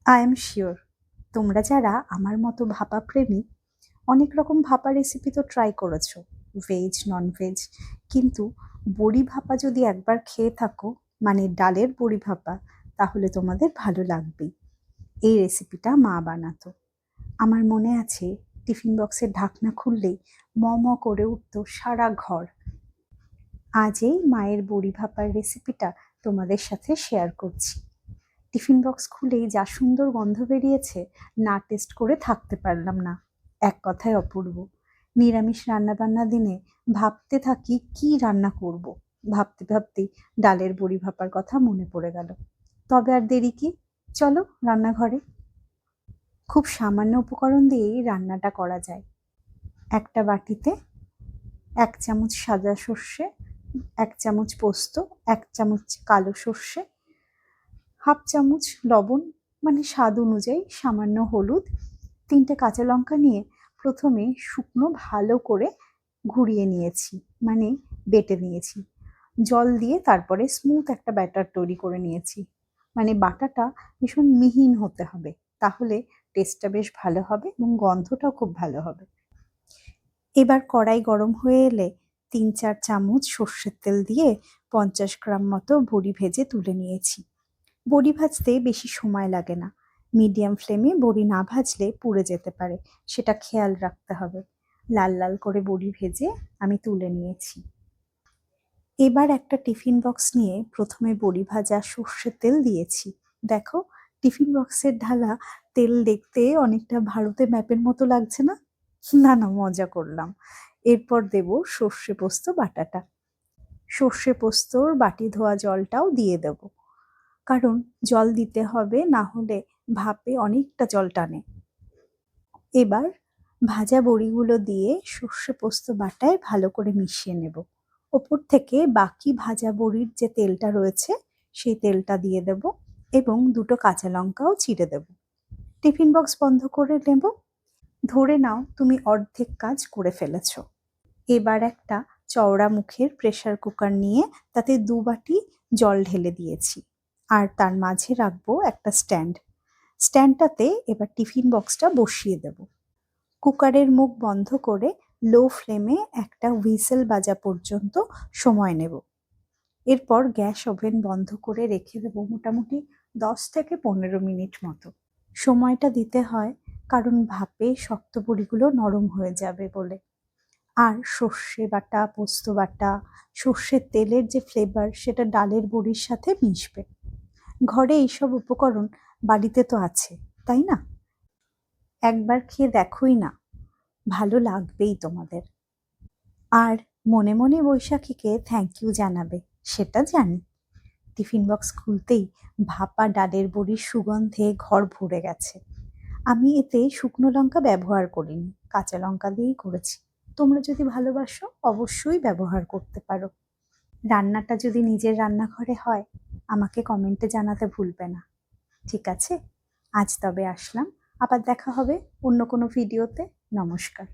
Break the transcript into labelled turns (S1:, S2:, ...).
S1: I am sure তোমরা যারা আমার মতো ভাপা প্রেমী অনেক রকম ভাপা রেসিপি তো ট্রাই করেছো, ভেজ নন ভেজ, কিন্তু বড়ি ভাপা যদি একবার খেয়ে থাকো, মানে ডালের বড়ি ভাপা, তাহলে তোমাদের ভালো লাগবেই। এই রেসিপিটা মা বানাতো। আমার মনে আছে, টিফিন বক্সের ঢাকনা খুললেই ম ম করে উঠতো সারা ঘর। আজ এই মায়ের বড়ি ভাপার রেসিপিটা তোমাদের সাথে শেয়ার করছি। টিফিন বক্স খুলেই যা সুন্দর গন্ধ বেরিয়েছে, না টেস্ট করে থাকতে পারলাম না। এক কথায় অপূর্ব। নিরামিষ রান্নাবান্না দিনে ভাবতে থাকি কি রান্না করব। ভাবতে ভাবতেই ডালের বড়ি ভাপার কথা মনে পড়ে গেল। তবে আর দেরি কি, চলো রান্নাঘরে। খুব সামান্য উপকরণ দিয়েই রান্নাটা করা যায়। একটা বাটিতে 1 চামচ সাদা সর্ষে, 1 চামচ পোস্ত, 1 চামচ কালো সর্ষে, হাফ চামচ লবণ, মানে স্বাদ অনুযায়ী, সামান্য হলুদ, 3টে কাঁচা লঙ্কা নিয়ে প্রথমে শুকনো ভালো করে ঘুরিয়ে নিয়েছি, মানে বেটে নিয়েছি। জল দিয়ে তারপরে স্মুথ একটা ব্যাটার তৈরি করে নিয়েছি। মানে বাটাটা ভীষণ মিহিন হতে হবে, তাহলে টেস্টটা বেশ ভালো হবে এবং গন্ধটাও খুব ভালো হবে। এবার কড়াই গরম হয়ে এলে 3-4 চামচ সর্ষের তেল দিয়ে 50 গ্রাম মতো বড়ি ভেজে তুলে নিয়েছি। বড়ি ভাজতে বেশি সময় লাগে না। মিডিয়াম ফ্লেমে বড়ি না ভাজলে পুড়ে যেতে পারে, সেটা খেয়াল রাখতে হবে। লাল লাল করে বড়ি ভেজে আমি তুলে নিয়েছি। এবার একটা টিফিন বক্স নিয়ে প্রথমে বড়ি ভাজা সর্ষের তেল দিয়েছি। দেখো, টিফিন বক্সের ঢালা তেল দেখতে অনেকটা ভারতের ম্যাপের মতো লাগছে না? না না, মজা করলাম। এরপর দেব সর্ষে পোস্ত বাটাটা। সর্ষে পোস্তর বাটি ধোয়া জলটাও দিয়ে দেব, কারণ জল দিতে হবে, না হলে ভাপে অনেকটা জল টানে। এবার ভাজা বড়িগুলো দিয়ে সর্ষে পোস্ত বাটায় ভালো করে মিশিয়ে নেব। ওপর থেকে বাকি ভাজা বড়ির যে তেলটা রয়েছে সেই তেলটা দিয়ে দেব এবং 2টো কাঁচা লঙ্কাও চিড়ে দেব। টিফিন বক্স বন্ধ করে নেব। ধরে নাও তুমি অর্ধেক কাজ করে ফেলেছ। এবার একটা চওড়া মুখের প্রেসার কুকার নিয়ে তাতে 2 বাটি জল ঢেলে দিয়েছি, আর তার মাঝে রাখবো একটা স্ট্যান্ড। স্ট্যান্ডটাতে এবার টিফিন বক্সটা বসিয়ে দেব। কুকারের মুখ বন্ধ করে লো ফ্লেমে একটা হুইসেল বাজা পর্যন্ত সময় নেব। এরপর গ্যাস ওভেন বন্ধ করে রেখে দেবো মোটামুটি 10 থেকে 15 মিনিট মতো। সময়টা দিতে হয় কারণ ভাপে শক্ত বড়িগুলো নরম হয়ে যাবে বলে। আর সর্ষে বাটা, পোস্ত বাটা, সর্ষের তেলের যে ফ্লেভার সেটা ডালের বড়ির সাথে মিশবে। ঘরে এইসব উপকরণ বাড়িতে তো আছে, তাই না? একবার খেয়ে দেখোই না, ভালো লাগবেই তোমাদের। আর মনে মনে বৈশাখীকে থ্যাংক ইউ জানাবে, সেটা জানি। টিফিন বক্স খুলতেই ভাপা ডালের বড়ির সুগন্ধে ঘর ভরে গেছে। আমি এতে শুকনো লঙ্কা ব্যবহার করিনি, কাঁচা লঙ্কা দিয়েই করেছি। তোমরা যদি ভালোবাসো অবশ্যই ব্যবহার করতে পারো। রান্নাটা যদি নিজের রান্নাঘরে হয়, আমাকে কমেন্টে জানাতে ভুলবে না। ঠিক আছে, আজ তবে আসলাম। আবার দেখা হবে অন্য কোনো ভিডিওতে। নমস্কার।